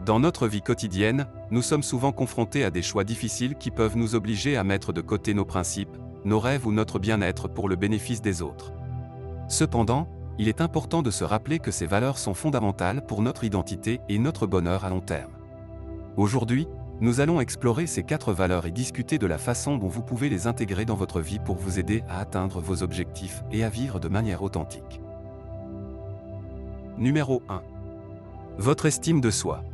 Dans notre vie quotidienne, nous sommes souvent confrontés à des choix difficiles qui peuvent nous obliger à mettre de côté nos principes, nos rêves ou notre bien-être pour le bénéfice des autres. Cependant, il est important de se rappeler que ces valeurs sont fondamentales pour notre identité et notre bonheur à long terme. Aujourd'hui, nous allons explorer ces 4 valeurs et discuter de la façon dont vous pouvez les intégrer dans votre vie pour vous aider à atteindre vos objectifs et à vivre de manière authentique. Numéro 1. Votre estime de soi.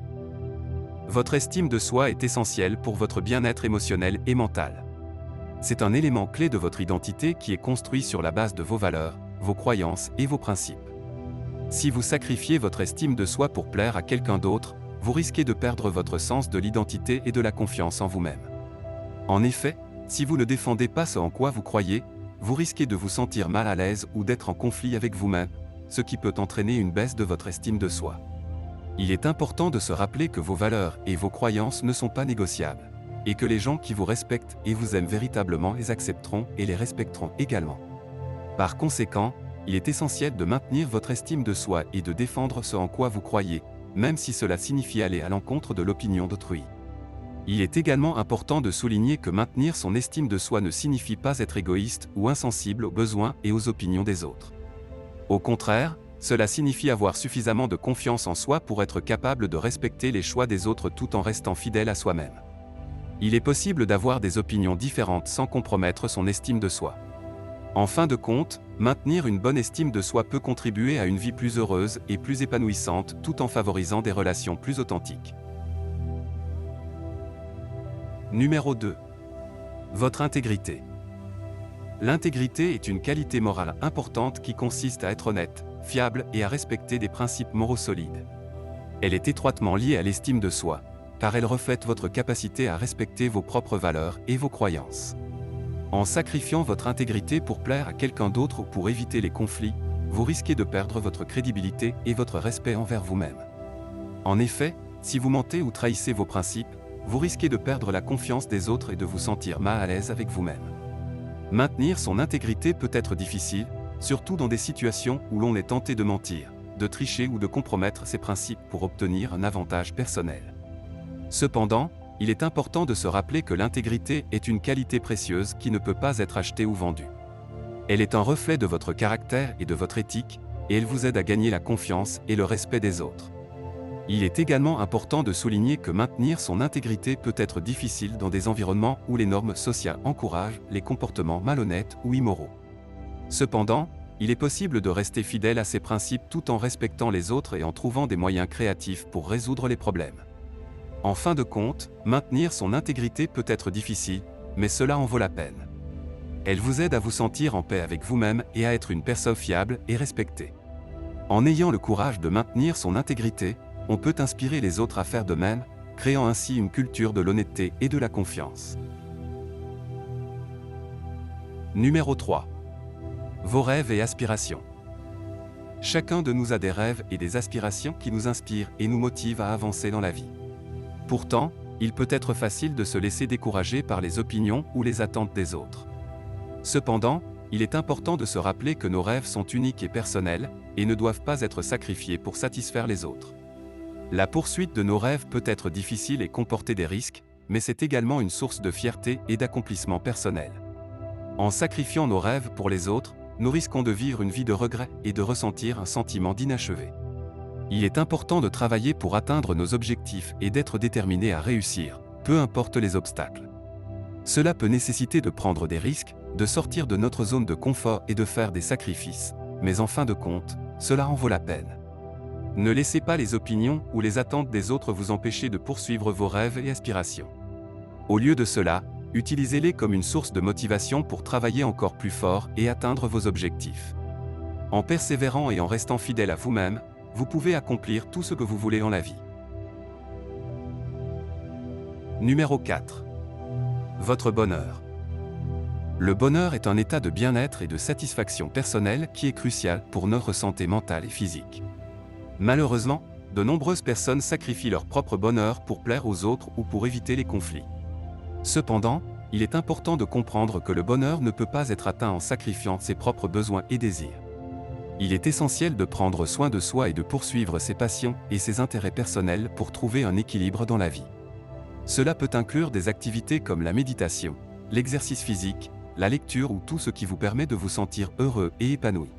Votre estime de soi est essentielle pour votre bien-être émotionnel et mental. C'est un élément clé de votre identité qui est construit sur la base de vos valeurs, vos croyances et vos principes. Si vous sacrifiez votre estime de soi pour plaire à quelqu'un d'autre, vous risquez de perdre votre sens de l'identité et de la confiance en vous-même. En effet, si vous ne défendez pas ce en quoi vous croyez, vous risquez de vous sentir mal à l'aise ou d'être en conflit avec vous-même, ce qui peut entraîner une baisse de votre estime de soi. Il est important de se rappeler que vos valeurs et vos croyances ne sont pas négociables, et que les gens qui vous respectent et vous aiment véritablement les accepteront et les respecteront également. Par conséquent, il est essentiel de maintenir votre estime de soi et de défendre ce en quoi vous croyez, même si cela signifie aller à l'encontre de l'opinion d'autrui. Il est également important de souligner que maintenir son estime de soi ne signifie pas être égoïste ou insensible aux besoins et aux opinions des autres. Au contraire, cela signifie avoir suffisamment de confiance en soi pour être capable de respecter les choix des autres tout en restant fidèle à soi-même. Il est possible d'avoir des opinions différentes sans compromettre son estime de soi. En fin de compte, maintenir une bonne estime de soi peut contribuer à une vie plus heureuse et plus épanouissante tout en favorisant des relations plus authentiques. Numéro 2. Votre intégrité. L'intégrité est une qualité morale importante qui consiste à être honnête, fiable et à respecter des principes moraux solides. Elle est étroitement liée à l'estime de soi, car elle reflète votre capacité à respecter vos propres valeurs et vos croyances. En sacrifiant votre intégrité pour plaire à quelqu'un d'autre ou pour éviter les conflits, vous risquez de perdre votre crédibilité et votre respect envers vous-même. En effet, si vous mentez ou trahissez vos principes, vous risquez de perdre la confiance des autres et de vous sentir mal à l'aise avec vous-même. Maintenir son intégrité peut être difficile, surtout dans des situations où l'on est tenté de mentir, de tricher ou de compromettre ses principes pour obtenir un avantage personnel. Cependant, il est important de se rappeler que l'intégrité est une qualité précieuse qui ne peut pas être achetée ou vendue. Elle est un reflet de votre caractère et de votre éthique, et elle vous aide à gagner la confiance et le respect des autres. Il est également important de souligner que maintenir son intégrité peut être difficile dans des environnements où les normes sociales encouragent les comportements malhonnêtes ou immoraux. Cependant, il est possible de rester fidèle à ses principes tout en respectant les autres et en trouvant des moyens créatifs pour résoudre les problèmes. En fin de compte, maintenir son intégrité peut être difficile, mais cela en vaut la peine. Elle vous aide à vous sentir en paix avec vous-même et à être une personne fiable et respectée. En ayant le courage de maintenir son intégrité, on peut inspirer les autres à faire de même, créant ainsi une culture de l'honnêteté et de la confiance. Numéro 3. Vos rêves et aspirations. Chacun de nous a des rêves et des aspirations qui nous inspirent et nous motivent à avancer dans la vie. Pourtant, il peut être facile de se laisser décourager par les opinions ou les attentes des autres. Cependant, il est important de se rappeler que nos rêves sont uniques et personnels, et ne doivent pas être sacrifiés pour satisfaire les autres. La poursuite de nos rêves peut être difficile et comporter des risques, mais c'est également une source de fierté et d'accomplissement personnel. En sacrifiant nos rêves pour les autres, nous risquons de vivre une vie de regret et de ressentir un sentiment d'inachevé. Il est important de travailler pour atteindre nos objectifs et d'être déterminé à réussir, peu importe les obstacles. Cela peut nécessiter de prendre des risques, de sortir de notre zone de confort et de faire des sacrifices, mais en fin de compte, cela en vaut la peine. Ne laissez pas les opinions ou les attentes des autres vous empêcher de poursuivre vos rêves et aspirations. Au lieu de cela, utilisez-les comme une source de motivation pour travailler encore plus fort et atteindre vos objectifs. En persévérant et en restant fidèle à vous-même, vous pouvez accomplir tout ce que vous voulez dans la vie. Numéro 4. Votre bonheur. Le bonheur est un état de bien-être et de satisfaction personnelle qui est crucial pour notre santé mentale et physique. Malheureusement, de nombreuses personnes sacrifient leur propre bonheur pour plaire aux autres ou pour éviter les conflits. Cependant, il est important de comprendre que le bonheur ne peut pas être atteint en sacrifiant ses propres besoins et désirs. Il est essentiel de prendre soin de soi et de poursuivre ses passions et ses intérêts personnels pour trouver un équilibre dans la vie. Cela peut inclure des activités comme la méditation, l'exercice physique, la lecture ou tout ce qui vous permet de vous sentir heureux et épanoui.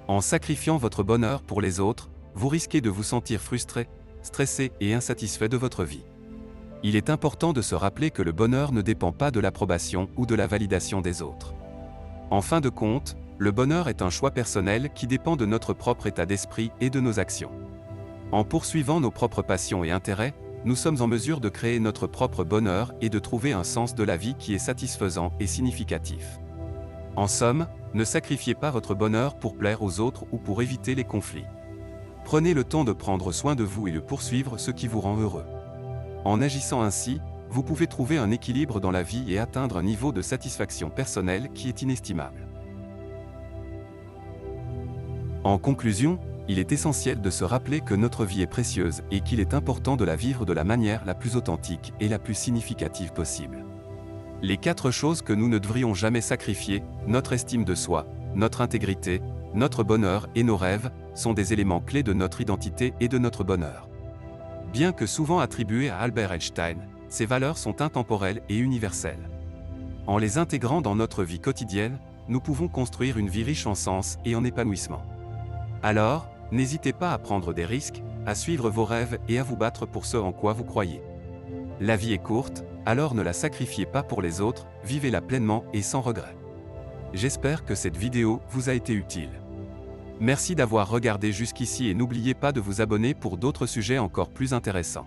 En sacrifiant votre bonheur pour les autres, vous risquez de vous sentir frustré, stressé et insatisfait de votre vie. Il est important de se rappeler que le bonheur ne dépend pas de l'approbation ou de la validation des autres. En fin de compte, le bonheur est un choix personnel qui dépend de notre propre état d'esprit et de nos actions. En poursuivant nos propres passions et intérêts, nous sommes en mesure de créer notre propre bonheur et de trouver un sens de la vie qui est satisfaisant et significatif. En somme, ne sacrifiez pas votre bonheur pour plaire aux autres ou pour éviter les conflits. Prenez le temps de prendre soin de vous et de poursuivre ce qui vous rend heureux. En agissant ainsi, vous pouvez trouver un équilibre dans la vie et atteindre un niveau de satisfaction personnelle qui est inestimable. En conclusion, il est essentiel de se rappeler que notre vie est précieuse et qu'il est important de la vivre de la manière la plus authentique et la plus significative possible. Les 4 choses que nous ne devrions jamais sacrifier, notre estime de soi, notre intégrité, notre bonheur et nos rêves, sont des éléments clés de notre identité et de notre bonheur. Bien que souvent attribuées à Albert Einstein, ces valeurs sont intemporelles et universelles. En les intégrant dans notre vie quotidienne, nous pouvons construire une vie riche en sens et en épanouissement. Alors, n'hésitez pas à prendre des risques, à suivre vos rêves et à vous battre pour ce en quoi vous croyez. La vie est courte, alors ne la sacrifiez pas pour les autres, vivez-la pleinement et sans regret. J'espère que cette vidéo vous a été utile. Merci d'avoir regardé jusqu'ici et n'oubliez pas de vous abonner pour d'autres sujets encore plus intéressants.